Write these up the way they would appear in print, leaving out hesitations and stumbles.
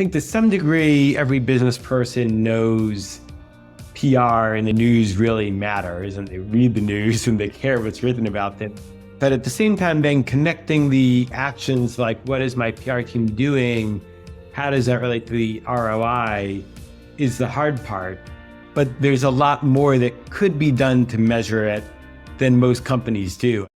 think to some degree, every business person knows PR and the news really matters, and they read the news and they care what's written about them. But at the same time, then connecting the actions, like what is my PR team doing? How does that relate to the ROI is the hard part. But there's a lot more that could be done to measure it than most companies do.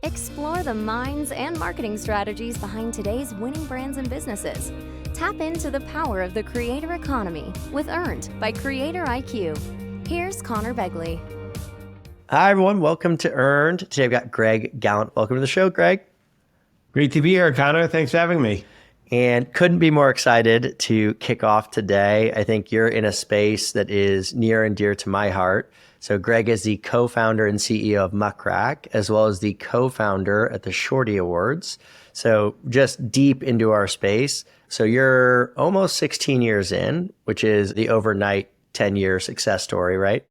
Explore the minds and marketing strategies behind today's winning brands and businesses. Tap into the power of the creator economy with Earned by CreatorIQ. Here's Conor Begley. Hi, everyone. Welcome to Earned. Today I've got Greg Galant. Welcome to the show, Greg. Great to be here, Conor. Thanks for having me. And couldn't be more excited to kick off today. I think you're in a space that is near and dear to my heart. So Greg is the co-founder and CEO of Muck Rack, as well as the co-founder at the Shorty Awards. So just deep into our space. So you're almost 16 years in, which is the overnight 10-year success story, right?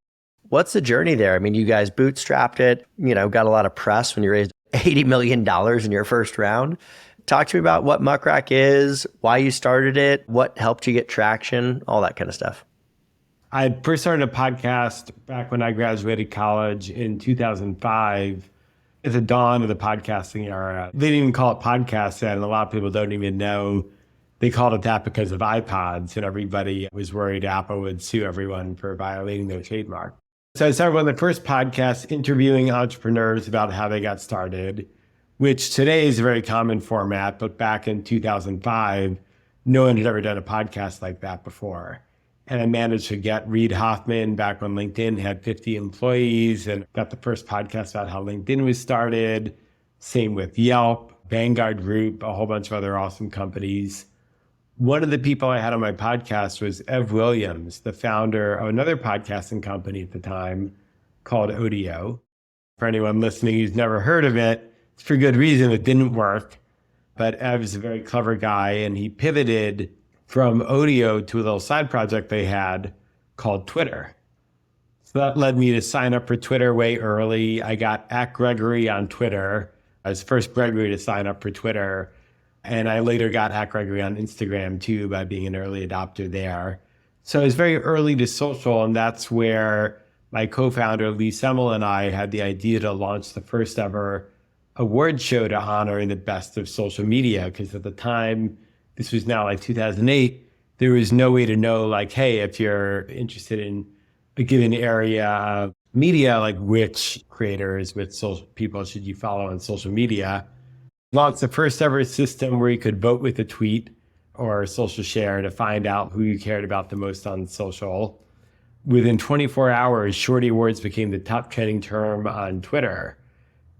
What's the journey there? I mean, you guys bootstrapped it, got a lot of press when you raised $80 million in your first round. Talk to me about what Muck Rack is, why you started it, what helped you get traction, all that kind of stuff. I first started a podcast back when I graduated college in 2005. At the dawn of the podcasting era. They didn't even call it podcast then, and a lot of people don't even know they called it that because of iPods, and everybody was worried Apple would sue everyone for violating their trademark. So I started one of the first podcasts interviewing entrepreneurs about how they got started, which today is a very common format, but back in 2005, no one had ever done a podcast like that before. And I managed to get Reid Hoffman back when LinkedIn had 50 employees and got the first podcast about how LinkedIn was started. Same with Yelp, Vanguard Group, a whole bunch of other awesome companies. One of the people I had on my podcast was Ev Williams, the founder of another podcasting company at the time called Odeo. For anyone listening who's never heard of it, it's for good reason. It didn't work. But Ev's a very clever guy, and he pivoted from Odeo to a little side project they had called Twitter. So that led me to sign up for Twitter way early. I got @Gregory on Twitter. I was the first Gregory to sign up for Twitter. And I later got @Gregory on Instagram too by being an early adopter there. So I was very early to social, and that's where my co-founder Lee Semmel and I had the idea to launch the first ever award show to honor the best of social media. Because at the time, this was now like 2008, there was no way to know, like, hey, if you're interested in a given area of media, like which creators, which social people should you follow on social media. Launched the first ever system where you could vote with a tweet or social share to find out who you cared about the most on social. Within 24 hours, Shorty Awards became the top trending term on Twitter.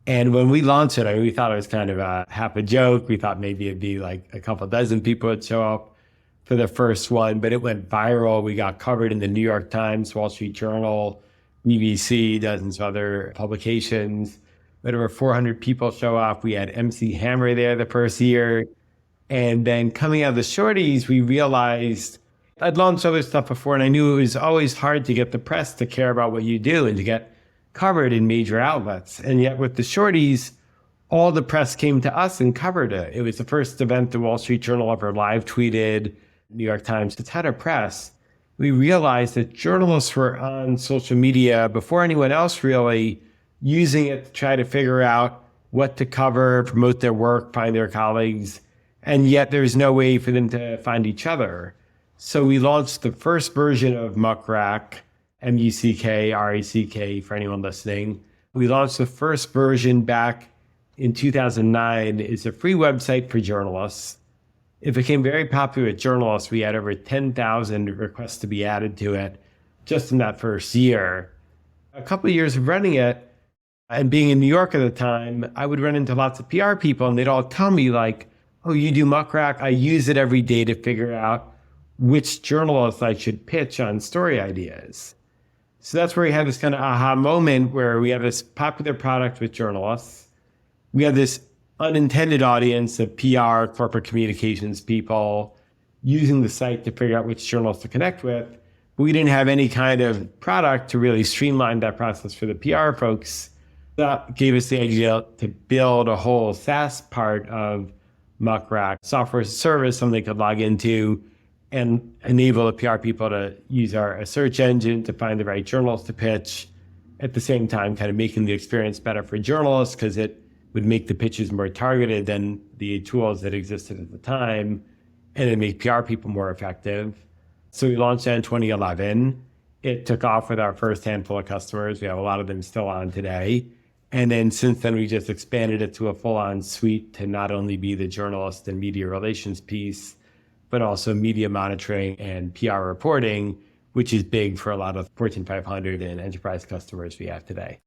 And when we launched it, we thought it was kind of a half a joke. We thought maybe it'd be like a couple dozen people would show up for the first one, but it went viral. We got covered in the New York Times, Wall Street Journal, BBC, dozens of other publications. We had over 400 people show up. We had MC Hammer there the first year. And then coming out of the Shorties, we realized I'd launched other stuff before, and I knew it was always hard to get the press to care about what you do and to get covered in major outlets. And yet with the Shorties, all the press came to us and covered it. It was the first event the Wall Street Journal ever live tweeted, New York Times, it's had a press. We realized that journalists were on social media before anyone else really, using it to try to figure out what to cover, promote their work, find their colleagues, and yet there's no way for them to find each other. So we launched the first version of Muck Rack, MUCK, for anyone listening. We launched the first version back in 2009. It's a free website for journalists. It became very popular with journalists. We had over 10,000 requests to be added to it just in that first year. A couple of years of running it and being in New York at the time, I would run into lots of PR people and they'd all tell me like, oh, you do Muck Rack? I use it every day to figure out which journalists I should pitch on story ideas. So that's where we had this kind of aha moment where we have this popular product with journalists. We have this unintended audience of PR, corporate communications people using the site to figure out which journalists to connect with. But we didn't have any kind of product to really streamline that process for the PR folks. That gave us the idea to build a whole SaaS part of Muck Rack, software as a service, something they could log into and enable the PR people to use our search engine to find the right journals to pitch. At the same time, kind of making the experience better for journalists because it would make the pitches more targeted than the tools that existed at the time, and it made PR people more effective. So we launched that in 2011. It took off with our first handful of customers. We have a lot of them still on today. And then since then, we just expanded it to a full-on suite to not only be the journalist and media relations piece, but also media monitoring and PR reporting, which is big for a lot of Fortune 500 and enterprise customers we have today.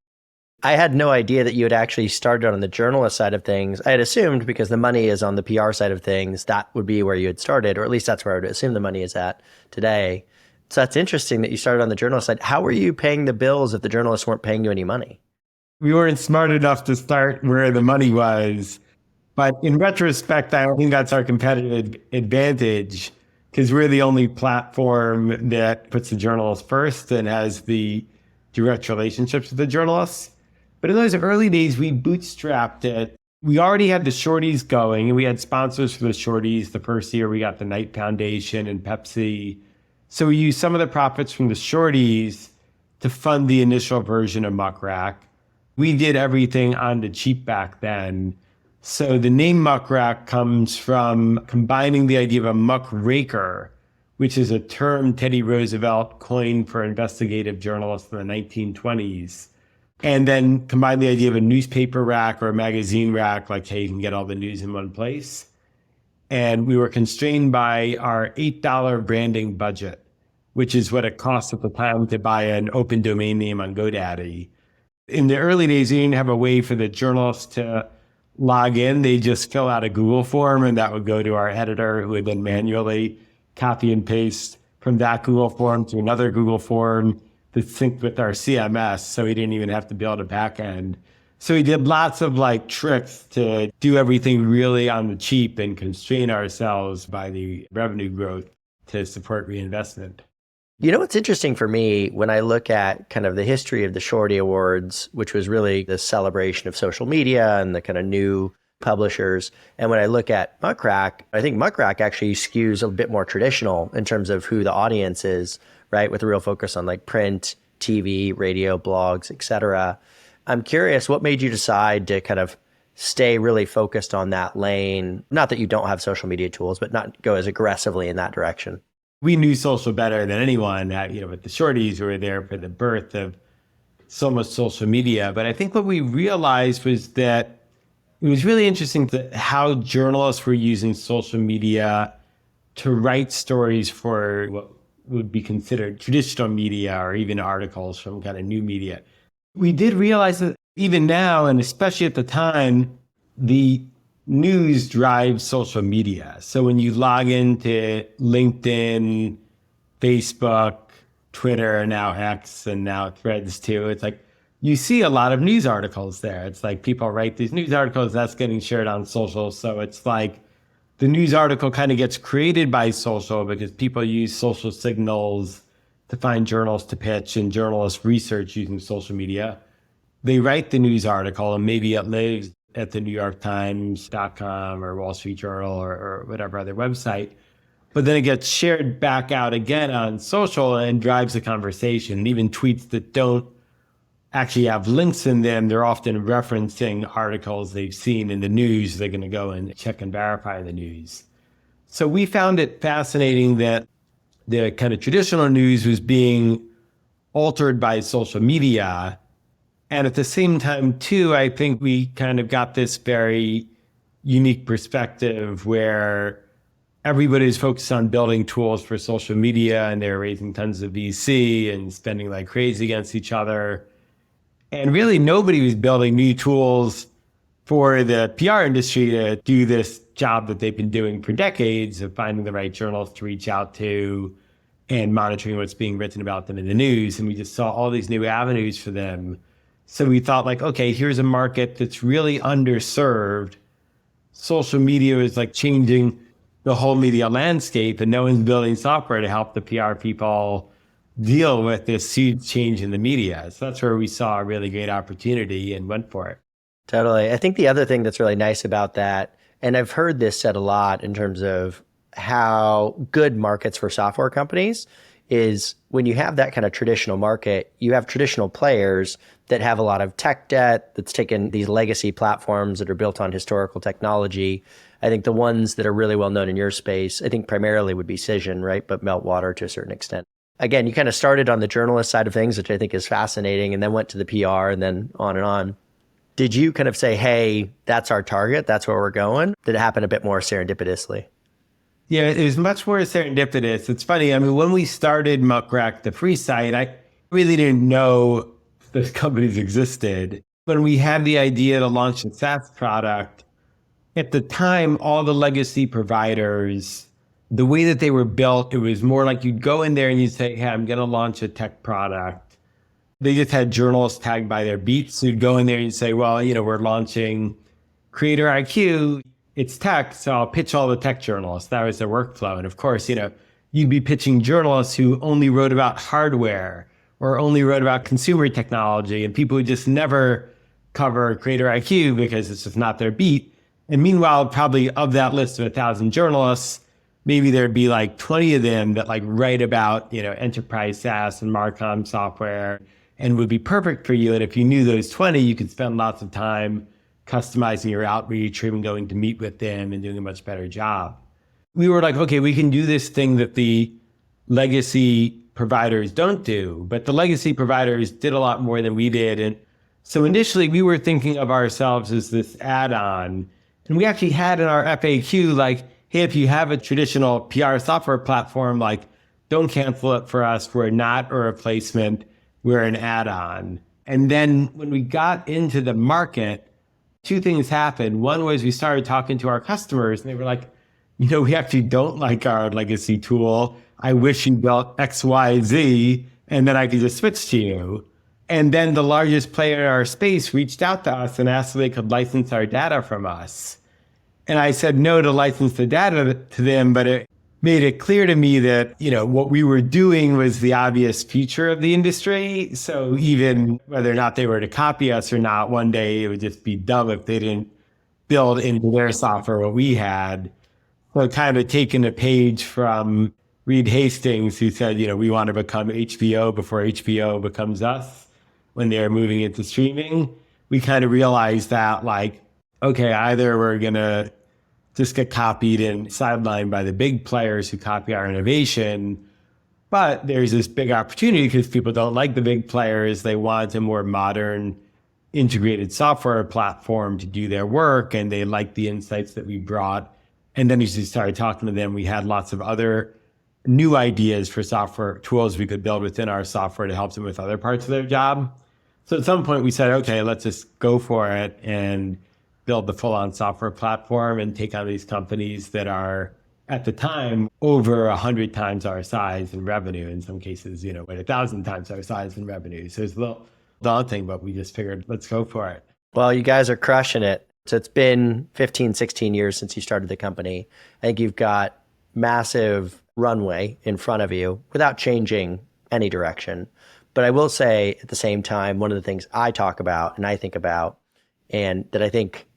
I had no idea that you had actually started on the journalist side of things. I had assumed because the money is on the PR side of things, that would be where you had started, or at least that's where I would assume the money is at today. So that's interesting that you started on the journalist side. How were you paying the bills if the journalists weren't paying you any money? We weren't smart enough to start where the money was. But in retrospect, I don't think that's our competitive advantage because we're the only platform that puts the journalists first and has the direct relationships with the journalists. But in those early days, we bootstrapped it. We already had the Shorties going, and we had sponsors for the Shorties. The first year, we got the Knight Foundation and Pepsi. So we used some of the profits from the Shorties to fund the initial version of Muck Rack. We did everything on the cheap back then. So the name Muck Rack comes from combining the idea of a muck raker, which is a term Teddy Roosevelt coined for investigative journalists in the 1920s. And then combine the idea of a newspaper rack or a magazine rack, like, hey, you can get all the news in one place. And we were constrained by our $8 branding budget, which is what it cost at the time to buy an open domain name on GoDaddy. In the early days, you didn't have a way for the journalists to log in. They just fill out a Google form, and that would go to our editor, who would then manually copy and paste from that Google form to another Google form to sync with our CMS. So we didn't even have to build a back end. So we did lots of tricks to do everything really on the cheap and constrain ourselves by the revenue growth to support reinvestment. You know what's interesting for me when I look at kind of the history of the Shorty Awards, which was really the celebration of social media and the kind of new publishers. And when I look at Muck Rack, I think Muck Rack actually skews a bit more traditional in terms of who the audience is, right? With a real focus on print, TV, radio, blogs, et cetera. I'm curious, what made you decide to kind of stay really focused on that lane? Not that you don't have social media tools, but not go as aggressively in that direction. We knew social better than anyone. With the Shorties, we were there for the birth of so much social media. But I think what we realized was that it was really interesting how journalists were using social media to write stories for what would be considered traditional media or even articles from kind of new media. We did realize that even now, and especially at the time, the news drives social media. So when you log into LinkedIn, Facebook, Twitter, now X, and now Threads too, it's you see a lot of news articles there. It's people write these news articles, that's getting shared on social. So it's the news article kind of gets created by social because people use social signals to find journals to pitch, and journalists research using social media. They write the news article, and maybe it lives at the NewYorkTimes.com or Wall Street Journal or whatever other website. But then it gets shared back out again on social and drives a conversation. And even tweets that don't actually have links in them, they're often referencing articles they've seen in the news. They're going to go and check and verify the news. So we found it fascinating that the kind of traditional news was being altered by social media. And at the same time, too, I think we kind of got this very unique perspective where everybody's focused on building tools for social media, and they're raising tons of VC and spending like crazy against each other. And really nobody was building new tools for the PR industry to do this job that they've been doing for decades of finding the right journals to reach out to and monitoring what's being written about them in the news. And we just saw all these new avenues for them. So we thought okay, here's a market that's really underserved. Social media is changing the whole media landscape, and no one's building software to help the PR people deal with this huge change in the media. So that's where we saw a really great opportunity and went for it. Totally. I think the other thing that's really nice about that, and I've heard this said a lot in terms of how good markets for software companies is when you have that kind of traditional market, you have traditional players that have a lot of tech debt that's taken these legacy platforms that are built on historical technology. I think the ones that are really well known in your space, I think primarily would be Cision, right? But Meltwater to a certain extent. Again, you kind of started on the journalist side of things, which I think is fascinating, and then went to the PR and then on and on. Did you kind of say, hey, that's our target, that's where we're going? Did it happen a bit more serendipitously? Yeah, it was much more serendipitous. It's funny. I mean, when we started Muck Rack, the free site, I really didn't know those companies existed. When we had the idea to launch a SaaS product, at the time, all the legacy providers, the way that they were built, it was more like you'd go in there and you'd say, hey, I'm going to launch a tech product. They just had journalists tagged by their beats. So you'd go in there and you'd say, well, we're launching CreatorIQ. It's tech, so I'll pitch all the tech journalists. That was their workflow. And of course, you'd be pitching journalists who only wrote about hardware or only wrote about consumer technology, and people who just never cover CreatorIQ because it's just not their beat. And meanwhile, probably of that list of 1,000 journalists, maybe there'd be like 20 of them that write about, enterprise SaaS and Marcom software and would be perfect for you. And if you knew those 20, you could spend lots of time customizing your outreach or even going to meet with them and doing a much better job. We were like, okay, we can do this thing that the legacy providers don't do, but the legacy providers did a lot more than we did. And so initially we were thinking of ourselves as this add-on. And we actually had in our FAQ, hey, if you have a traditional PR software platform, don't cancel it for us. We're not a replacement. We're an add-on. And then when we got into the market, two things happened. One was we started talking to our customers and they were like, we actually don't like our legacy tool. I wish you built X, Y, Z, and then I could just switch to you. And then the largest player in our space reached out to us and asked if they could license our data from us. And I said no to license the data to them, but it made it clear to me that, what we were doing was the obvious future of the industry. So even whether or not they were to copy us or not, one day it would just be dumb if they didn't build into their software what we had. So kind of taking a page from Reed Hastings, who said, we want to become HBO before HBO becomes us when they're moving into streaming. We kind of realized that okay, either we're going to just get copied and sidelined by the big players who copy our innovation. But there's this big opportunity because people don't like the big players. They want a more modern integrated software platform to do their work. And they like the insights that we brought. And then as we started talking to them, we had lots of other new ideas for software tools we could build within our software to help them with other parts of their job. So at some point we said, okay, let's just go for it and build the full-on software platform and take on these companies that are, at the time, over 100 times our size in revenue. In some cases, 1,000 times our size in revenue. So it's a little daunting, but we just figured, let's go for it. Well, you guys are crushing it. So it's been 15, 16 years since you started the company. I think you've got massive runway in front of you without changing any direction. But I will say at the same time, one of the things I talk about and I think about, and that I think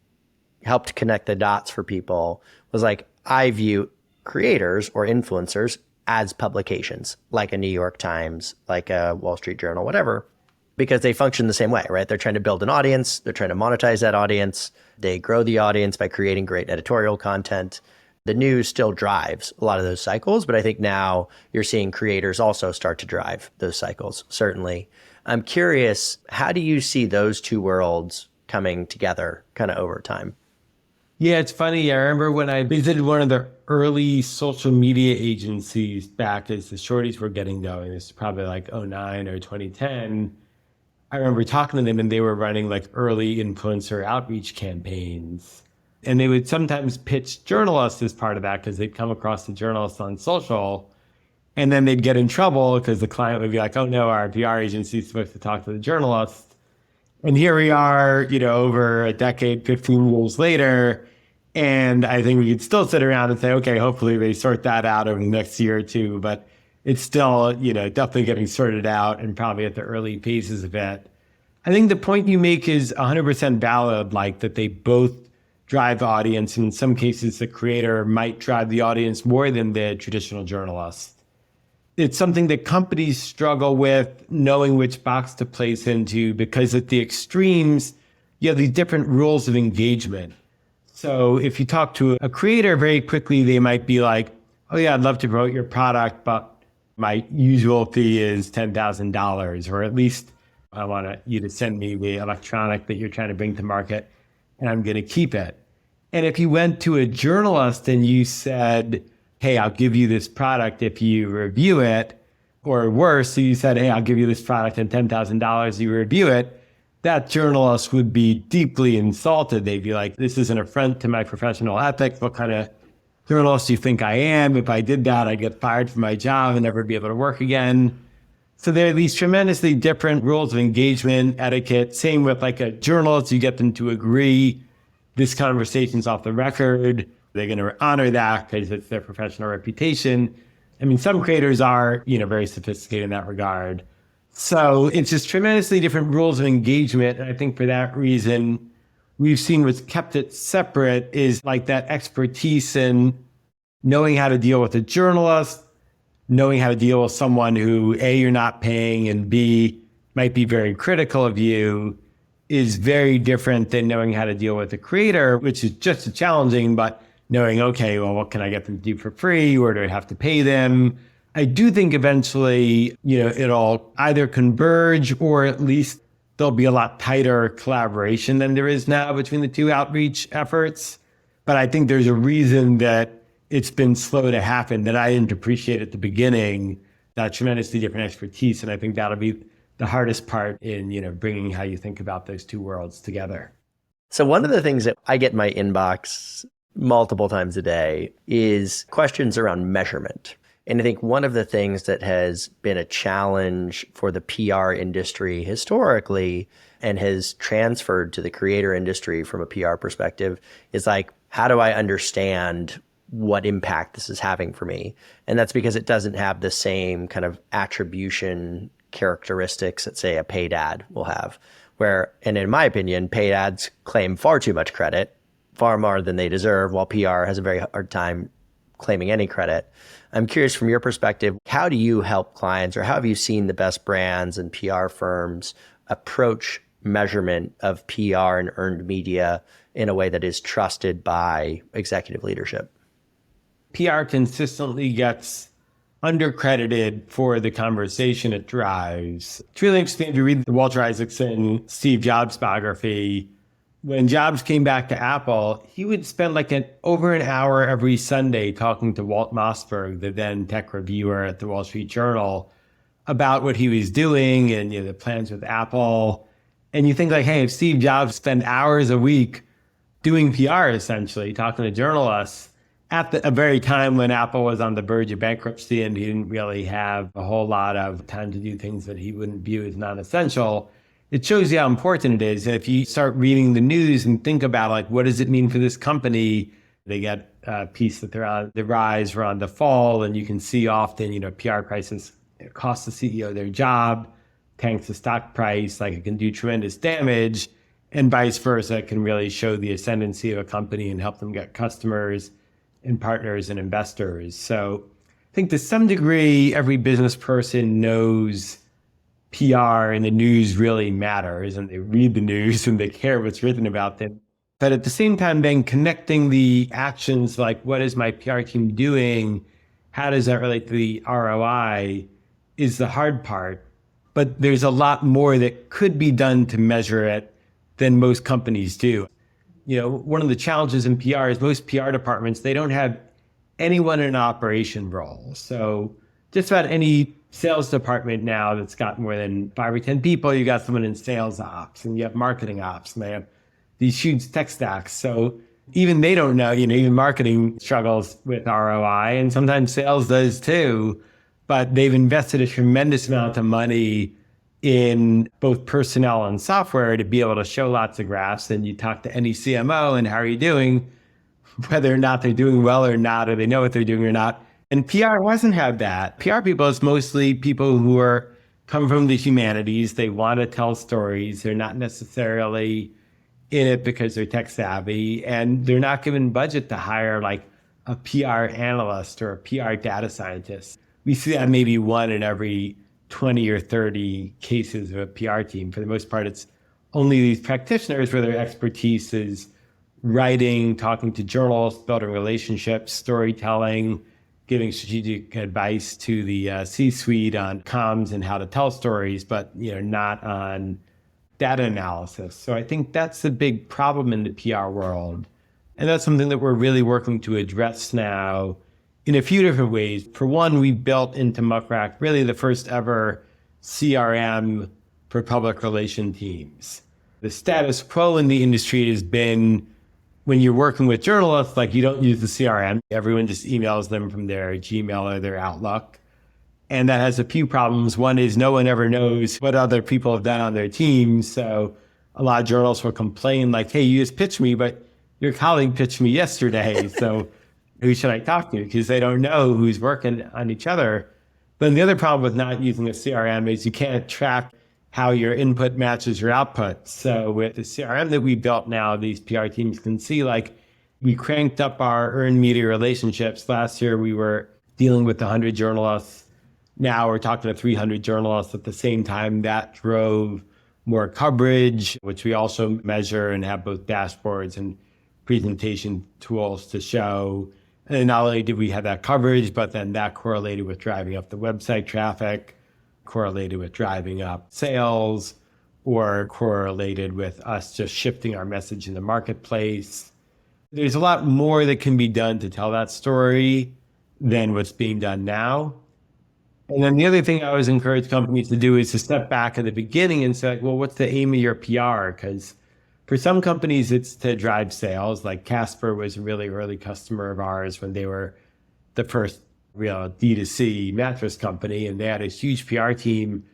helped connect the dots for people, was I view creators or influencers as publications, like a New York Times, like a Wall Street Journal, whatever, because they function the same way, right? They're trying to build an audience. They're trying to monetize that audience. They grow the audience by creating great editorial content. The news still drives a lot of those cycles, but I think now you're seeing creators also start to drive those cycles, certainly. I'm curious, how do you see those two worlds coming together kind of over time? Yeah, it's funny. I remember when I visited one of the early social media agencies back as the Shorties were getting going. This is probably '09 or 2010. I remember talking to them and they were running early influencer outreach campaigns. And they would sometimes pitch journalists as part of that because they'd come across the journalists on social. And then they'd get in trouble because the client would be like, oh no, our PR agency is supposed to talk to the journalist. And here we are, over a decade, 15 years later. And I think we could still sit around and say, okay, hopefully they sort that out over the next year or two. But it's still, definitely getting sorted out and probably at the early phases of it. I think the point you make is 100% valid, that they both drive the audience. And in some cases, the creator might drive the audience more than the traditional journalist. It's something that companies struggle with knowing which box to place into, because at the extremes, you have these different rules of engagement. So if you talk to a creator, very quickly, they might be like, oh yeah, I'd love to promote your product, but my usual fee is $10,000, or at least I want you to send me the electronic that you're trying to bring to market, and I'm going to keep it. And if you went to a journalist and you said, hey, I'll give you this product if you review it, or worse, so you said, hey, I'll give you this product and $10,000 you review it, that journalist would be deeply insulted. They'd be like, this is an affront to my professional ethics. What kind of journalist do you think I am? If I did that, I'd get fired from my job and never be able to work again. So there are these tremendously different rules of engagement, etiquette. Same with like a journalist, you get them to agree this conversation's off the record. They're going to honor that because it's their professional reputation. I mean, some creators are, very sophisticated in that regard. So it's just tremendously different rules of engagement. And I think for that reason, we've seen what's kept it separate is like that expertise in knowing how to deal with a journalist, knowing how to deal with someone who, A, you're not paying, and B, might be very critical of you, is very different than knowing how to deal with a creator, which is just as challenging, but knowing, okay, well, what can I get them to do for free? Or do I have to pay them? I do think eventually, it'll either converge, or at least there'll be a lot tighter collaboration than there is now between the two outreach efforts. But I think there's a reason that it's been slow to happen that I didn't appreciate at the beginning, that tremendously different expertise. And I think that'll be the hardest part in, bringing how you think about those two worlds together. So one of the things that I get in my inbox multiple times a day is questions around measurement. And I think one of the things that has been a challenge for the PR industry historically and has transferred to the creator industry from a PR perspective is like, how do I understand what impact this is having for me? And that's because it doesn't have the same kind of attribution characteristics that, say, a paid ad will have. And in my opinion, paid ads claim far too much credit, far more than they deserve, while PR has a very hard time claiming any credit. I'm curious from your perspective, how do you help clients, or how have you seen the best brands and PR firms approach measurement of PR and earned media in a way that is trusted by executive leadership? PR consistently gets undercredited for the conversation it drives. It's really interesting if you read the Walter Isaacson Steve Jobs biography. When Jobs came back to Apple, he would spend over an hour every Sunday talking to Walt Mossberg, the then tech reviewer at the Wall Street Journal, about what he was doing and the plans with Apple. And you think hey, if Steve Jobs spent hours a week doing PR, essentially talking to journalists at a very time when Apple was on the verge of bankruptcy and he didn't really have a whole lot of time to do things that he wouldn't view as non-essential, it shows you how important it is. And if you start reading the news and think about what does it mean for this company, they get a piece that they're on the rise or on the fall, and you can see often, PR crisis cost the CEO their job, tanks the stock price, it can do tremendous damage, and vice versa. It can really show the ascendancy of a company and help them get customers and partners and investors. So I think to some degree, every business person knows PR and the news really matters, and they read the news and they care what's written about them. But at the same time, then connecting the actions, what is my PR team doing? How does that relate to the ROI is the hard part. But there's a lot more that could be done to measure it than most companies do. One of the challenges in PR is most PR departments, they don't have anyone in an operation role. So just about any sales department now that's got more than 5 or 10 people, you got someone in sales ops, and you have marketing ops, and they have these huge tech stacks. So even they don't know, even marketing struggles with ROI, and sometimes sales does too, but they've invested a tremendous amount of money in both personnel and software to be able to show lots of graphs. And you talk to any CMO and how are you doing, whether or not they're doing well or not, or they know what they're doing or not. And PR doesn't have that. PR people is mostly people who come from the humanities. They want to tell stories. They're not necessarily in it because they're tech savvy, and they're not given budget to hire like a PR analyst or a PR data scientist. We see that maybe one in every 20 or 30 cases of a PR team. For the most part, it's only these practitioners where their expertise is writing, talking to journalists, building relationships, storytelling, giving strategic advice to the C-suite on comms and how to tell stories, but not on data analysis. So I think that's the big problem in the PR world. And that's something that we're really working to address now in a few different ways. For one, we built into Muck Rack really the first ever CRM for public relation teams. The status quo in the industry has been when you're working with journalists, like you don't use the CRM. Everyone just emails them from their Gmail or their Outlook. And that has a few problems. One is no one ever knows what other people have done on their team. So a lot of journalists will complain like, hey, you just pitched me, but your colleague pitched me yesterday. So who should I talk to? Because they don't know who's working on each other. Then the other problem with not using a CRM is you can't track how your input matches your output. So with the CRM that we built now, these PR teams can see like we cranked up our earned media relationships. Last year, we were dealing with 100 journalists. Now we're talking to 300 journalists at the same time. That drove more coverage, which we also measure and have both dashboards and presentation tools to show. And not only did we have that coverage, but then that correlated with driving up the website traffic, correlated with driving up sales, or correlated with us just shifting our message in the marketplace. There's a lot more that can be done to tell that story than what's being done now. And then the other thing I always encourage companies to do is to step back at the beginning and say, well, what's the aim of your PR? Because for some companies, it's to drive sales. Like Casper was a really early customer of ours when they were the first real D2C mattress company. And they had a huge PR team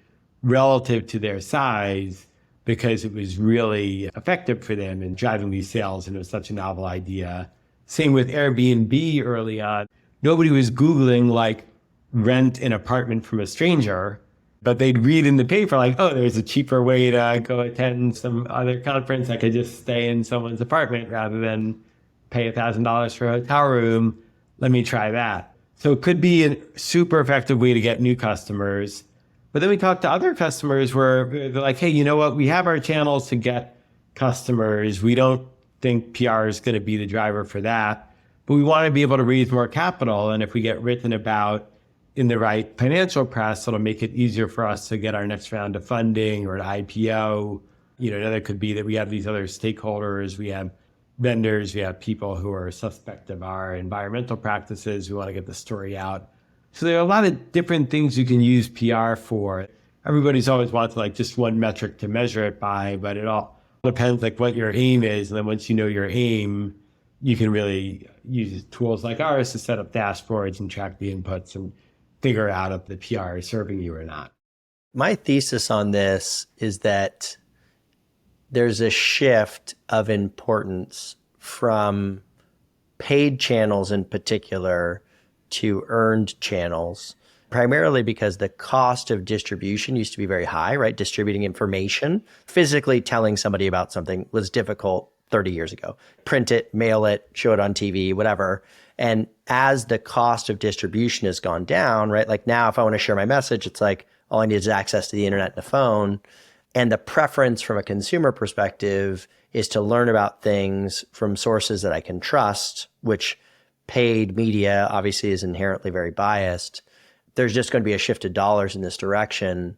relative to their size because it was really effective for them in driving these sales. And it was such a novel idea. Same with Airbnb early on. Nobody was Googling like rent an apartment from a stranger, but they'd read in the paper like, oh, there's a cheaper way to go attend some other conference. I could just stay in someone's apartment rather than pay $1,000 for a hotel room. Let me try that. So it could be a super effective way to get new customers. But then we talk to other customers where they're like, hey, you know what? We have our channels to get customers. We don't think PR is going to be the driver for that, but we want to be able to raise more capital. And if we get written about in the right financial press, it'll make it easier for us to get our next round of funding or an IPO. Another could be that we have these other stakeholders, we have vendors, we have people who are suspect of our environmental practices. We want to get the story out. So there are a lot of different things you can use PR for. Everybody's always wanted like just one metric to measure it by, but it all depends like what your aim is. And then once you know your aim, you can really use tools like ours to set up dashboards and track the inputs and figure out if the PR is serving you or not. My thesis on this is that there's a shift of importance from paid channels in particular to earned channels, primarily because the cost of distribution used to be very high, right? Distributing information, physically telling somebody about something was difficult 30 years ago. Print it, mail it, show it on TV, whatever. And as the cost of distribution has gone down, right? Like now, if I want to share my message, it's like all I need is access to the internet and a phone. And the preference from a consumer perspective is to learn about things from sources that I can trust, which paid media obviously is inherently very biased. There's just going to be a shift of dollars in this direction.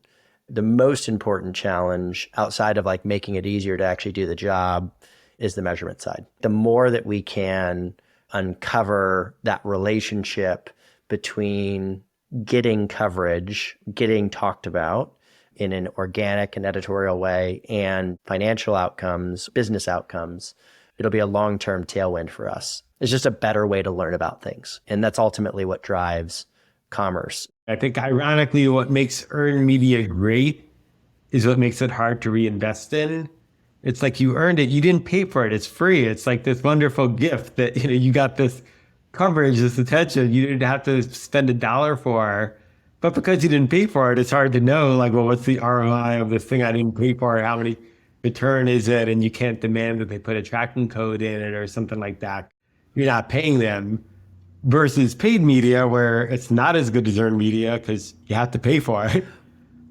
The most important challenge outside of like making it easier to actually do the job is the measurement side. The more that we can uncover that relationship between getting coverage, getting talked about in an organic and editorial way, and financial outcomes, business outcomes, it'll be a long-term tailwind for us. It's just a better way to learn about things. And that's ultimately what drives commerce. I think ironically, what makes earned media great is what makes it hard to reinvest in. It's like you earned it. You didn't pay for it. It's free. It's like this wonderful gift that, you got this coverage, this attention. You didn't have to spend $1 for. But because you didn't pay for it, it's hard to know, like, well, what's the ROI of this thing I didn't pay for? How many return is it, and you can't demand that they put a tracking code in it or something like that, you're not paying them. Versus paid media, where it's not as good as earned media because you have to pay for it.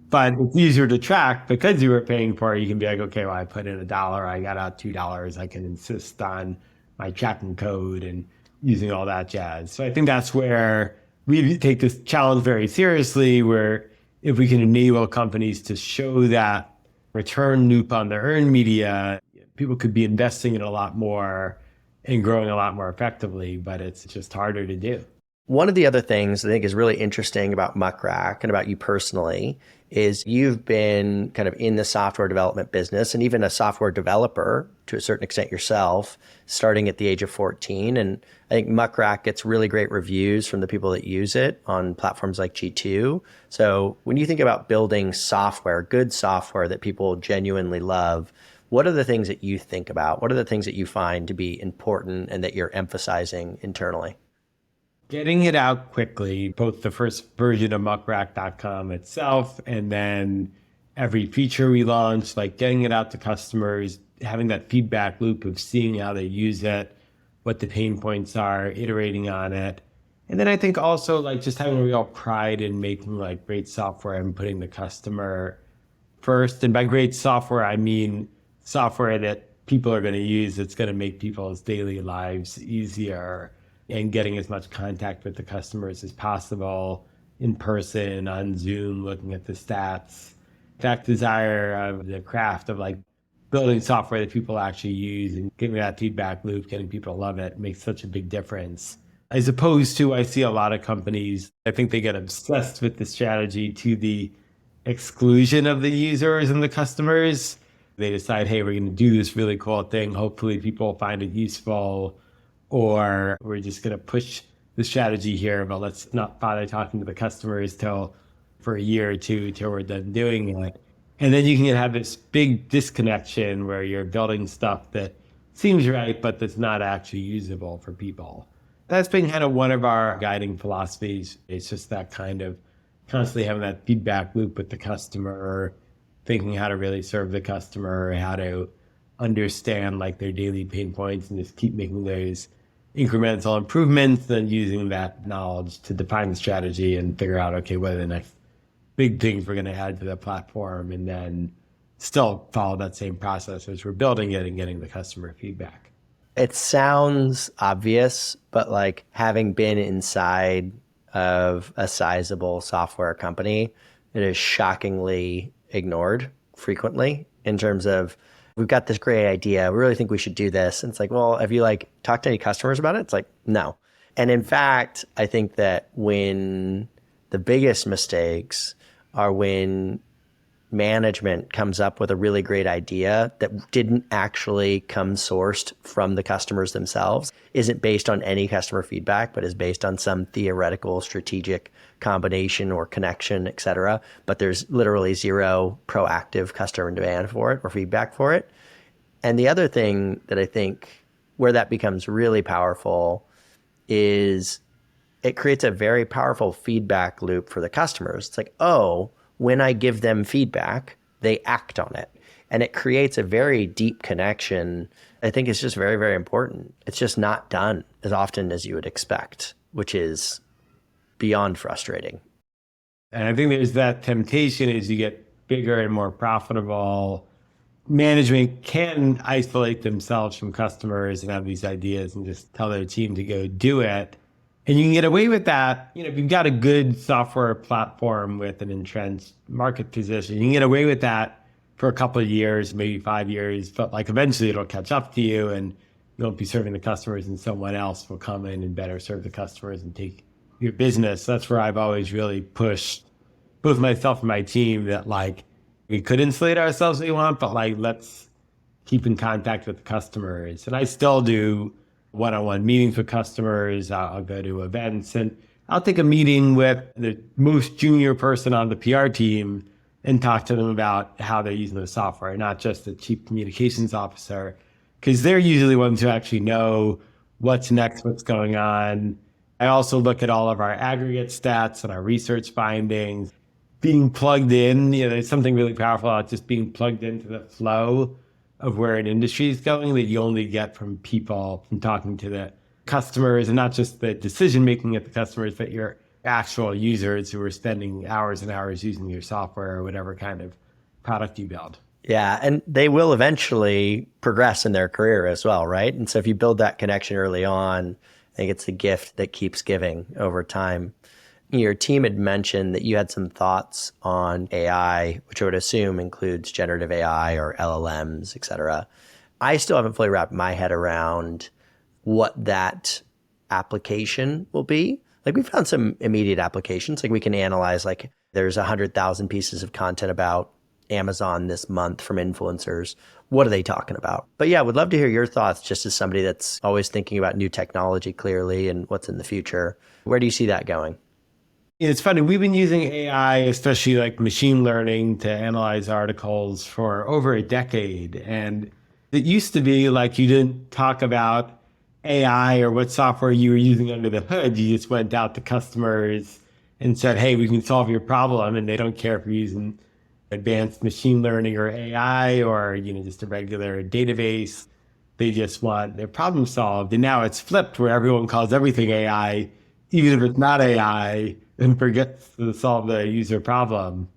But it's easier to track because you were paying for it. You can be like, okay, well, I put in $1, I got out $2. I can insist on my tracking code and using all that jazz. So I think that's where we take this challenge very seriously, where if we can enable companies to show that return loop on their earned media, people could be investing in a lot more and growing a lot more effectively, but it's just harder to do. One of the other things I think is really interesting about Muck Rack and about you personally is you've been kind of in the software development business and even a software developer to a certain extent yourself, starting at the age of 14. And I think Muck Rack gets really great reviews from the people that use it on platforms like G2. So when you think about building software, good software that people genuinely love, what are the things that you think about? What are the things that you find to be important and that you're emphasizing internally? Getting it out quickly, both the first version of muckrack.com itself and then every feature we launch, like getting it out to customers, having that feedback loop of seeing how they use it, what the pain points are, iterating on it. And then I think also like just having a real pride in making like great software and putting the customer first. And by great software, I mean software that people are going to use that's going to make people's daily lives easier, and getting as much contact with the customers as possible in person, on Zoom, looking at the stats. That desire of the craft of like building software that people actually use and getting that feedback loop, getting people to love it makes such a big difference. As opposed to, I see a lot of companies, I think they get obsessed with the strategy to the exclusion of the users and the customers. They decide, hey, we're going to do this really cool thing. Hopefully people find it useful. Or we're just going to push the strategy here, but let's not bother talking to the customers for a year or two till we're done doing it. And then you can have this big disconnection where you're building stuff that seems right, but that's not actually usable for people. That's been kind of one of our guiding philosophies. It's just that kind of constantly having that feedback loop with the customer, thinking how to really serve the customer, how to understand like their daily pain points and just keep making those incremental improvements, then using that knowledge to define the strategy and figure out, okay, what are the next big things we're going to add to the platform, and then still follow that same process as we're building it and getting the customer feedback. It sounds obvious, but like having been inside of a sizable software company, it is shockingly ignored frequently in terms of, we've got this great idea. We really think we should do this. And it's like, well, have you like talked to any customers about it? It's like, no. And in fact, I think that when the biggest mistakes are when management comes up with a really great idea that didn't actually come sourced from the customers themselves, isn't based on any customer feedback, but is based on some theoretical strategic combination or connection, et cetera. But there's literally zero proactive customer demand for it or feedback for it. And the other thing that I think where that becomes really powerful is it creates a very powerful feedback loop for the customers. It's like, oh, when I give them feedback, they act on it. And it creates a very deep connection. I think it's just very, very important. It's just not done as often as you would expect, which is beyond frustrating. And I think there's that temptation as you get bigger and more profitable. Management can isolate themselves from customers and have these ideas and just tell their team to go do it. And you can get away with that. You know, if you've got a good software platform with an entrenched market position, you can get away with that for a couple of years, maybe 5 years, but like eventually it'll catch up to you and you won't be serving the customers and someone else will come in and better serve the customers and take your business. That's where I've always really pushed both myself and my team that like we could insulate ourselves if we want, but like let's keep in contact with the customers. And I still do one-on-one meetings with customers. I'll go to events and I'll take a meeting with the most junior person on the PR team and talk to them about how they're using the software, not just the chief communications officer, because they're usually ones who actually know what's next, what's going on. I also look at all of our aggregate stats and our research findings. Being plugged in, you know, there's something really powerful about just being plugged into the flow of where an industry is going that you only get from people, from talking to the customers, and not just the decision making at the customers, but your actual users who are spending hours and hours using your software or whatever kind of product you build. Yeah, and they will eventually progress in their career as well, right? And so if you build that connection early on, I think it's the gift that keeps giving over time. Your team had mentioned that you had some thoughts on AI, which I would assume includes generative AI or LLMs, et cetera. I still haven't fully wrapped my head around what that application will be. Like, we found some immediate applications. Like, we can analyze, like, there's 100,000 pieces of content about Amazon this month from influencers. What are they talking about? But yeah, would love to hear your thoughts, just as somebody that's always thinking about new technology clearly and what's in the future. Where do you see that going? It's funny, we've been using AI, especially like machine learning, to analyze articles for over a decade. And it used to be like you didn't talk about AI or what software you were using under the hood. You just went out to customers and said, hey, we can solve your problem. And they don't care if you're using advanced machine learning or AI or, just a regular database. They just want their problem solved. And now it's flipped, where everyone calls everything AI, even if it's not AI, and forgets to solve the user problem.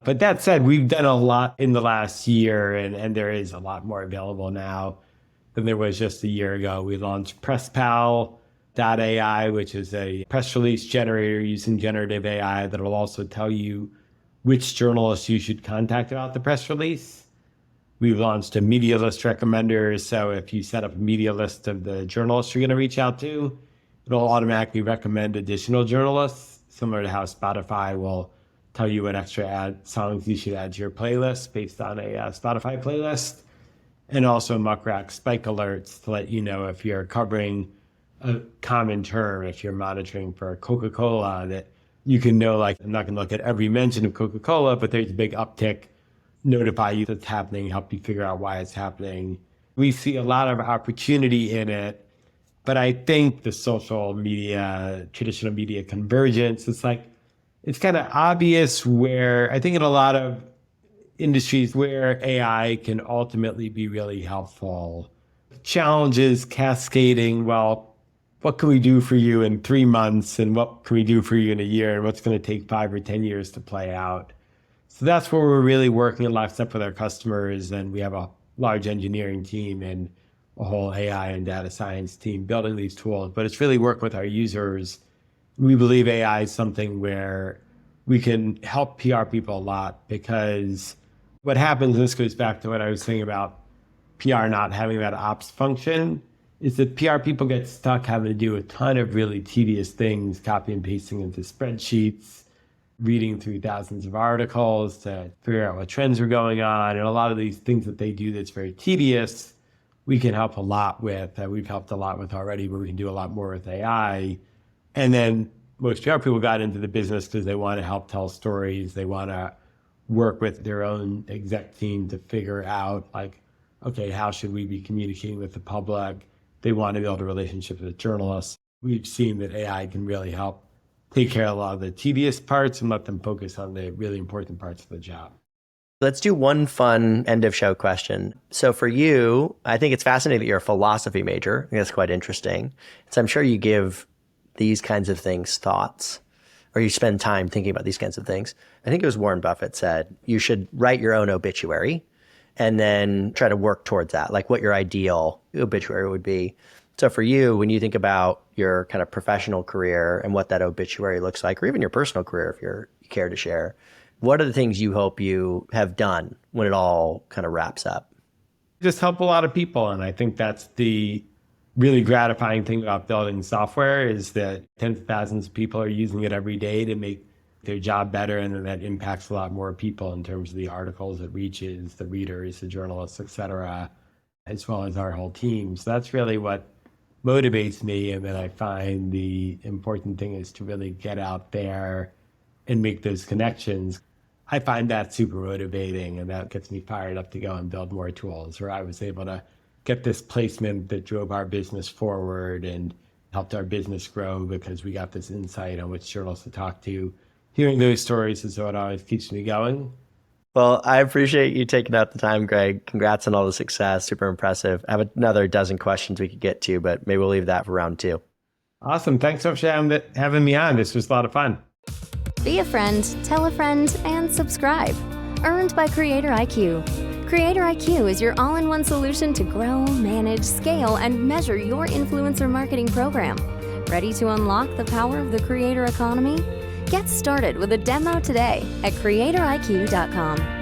But that said, we've done a lot in the last year, and there is a lot more available now than there was just a year ago. We launched PressPal.ai, which is a press release generator using generative AI that will also tell you which journalists you should contact about the press release. We've launched a media list recommender. So if you set up a media list of the journalists you're going to reach out to, it'll automatically recommend additional journalists, similar to how Spotify will tell you what extra songs you should add to your playlist based on a Spotify playlist. And also Muck Rack spike alerts to let you know if you're covering a common term, if you're monitoring for Coca-Cola, that you can know, like, I'm not going to look at every mention of Coca-Cola, but there's a big uptick, notify you that's happening, help you figure out why it's happening. We see a lot of opportunity in it, but I think the social media, traditional media convergence, it's kind of obvious where I think in a lot of industries where AI can ultimately be really helpful. Challenges cascading, well, what can we do for you in 3 months, and what can we do for you in a year, and what's going to take 5 or 10 years to play out? So that's where we're really working in lockstep with our customers, and we have a large engineering team and a whole AI and data science team building these tools. But it's really work with our users. We believe AI is something where we can help PR people a lot, because what happens, and this goes back to what I was saying about PR not having that ops function, is that PR people get stuck having to do a ton of really tedious things, copy and pasting into spreadsheets, reading through thousands of articles to figure out what trends are going on. And a lot of these things that they do that's very tedious, we can help a lot with. We've helped a lot with already, but we can do a lot more with AI. And then most PR people got into the business because they want to help tell stories. They want to work with their own exec team to figure out, like, okay, how should we be communicating with the public? They want to build a relationship with journalists. We've seen that AI can really help take care of a lot of the tedious parts and let them focus on the really important parts of the job. Let's do one fun end of show question. So for you, I think it's fascinating that you're a philosophy major. I think that's quite interesting. So I'm sure you give these kinds of things thoughts, or you spend time thinking about these kinds of things. I think it was Warren Buffett said, you should write your own obituary and then try to work towards that, like what your ideal obituary would be. So for you, when you think about your kind of professional career and what that obituary looks like, or even your personal career, if you care to share, what are the things you hope you have done when it all kind of wraps up? Just help a lot of people. And I think that's the really gratifying thing about building software, is that tens of thousands of people are using it every day to make their job better, and then that impacts a lot more people in terms of the articles it reaches, the readers, the journalists, et cetera, as well as our whole team. So that's really what motivates me. And then I find the important thing is to really get out there and make those connections. I find that super motivating, and that gets me fired up to go and build more tools, where I was able to get this placement that drove our business forward and helped our business grow because we got this insight on which journalists to talk to. Hearing those stories is what always keeps me going. Well, I appreciate you taking out the time, Greg. Congrats on all the success. Super impressive. I have another dozen questions we could get to, but maybe we'll leave that for round 2. Awesome. Thanks so much for having me on. This was a lot of fun. Be a friend, tell a friend, and subscribe. Earned by CreatorIQ. CreatorIQ is your all-in-one solution to grow, manage, scale, and measure your influencer marketing program. Ready to unlock the power of the creator economy? Get started with a demo today at CreatorIQ.com.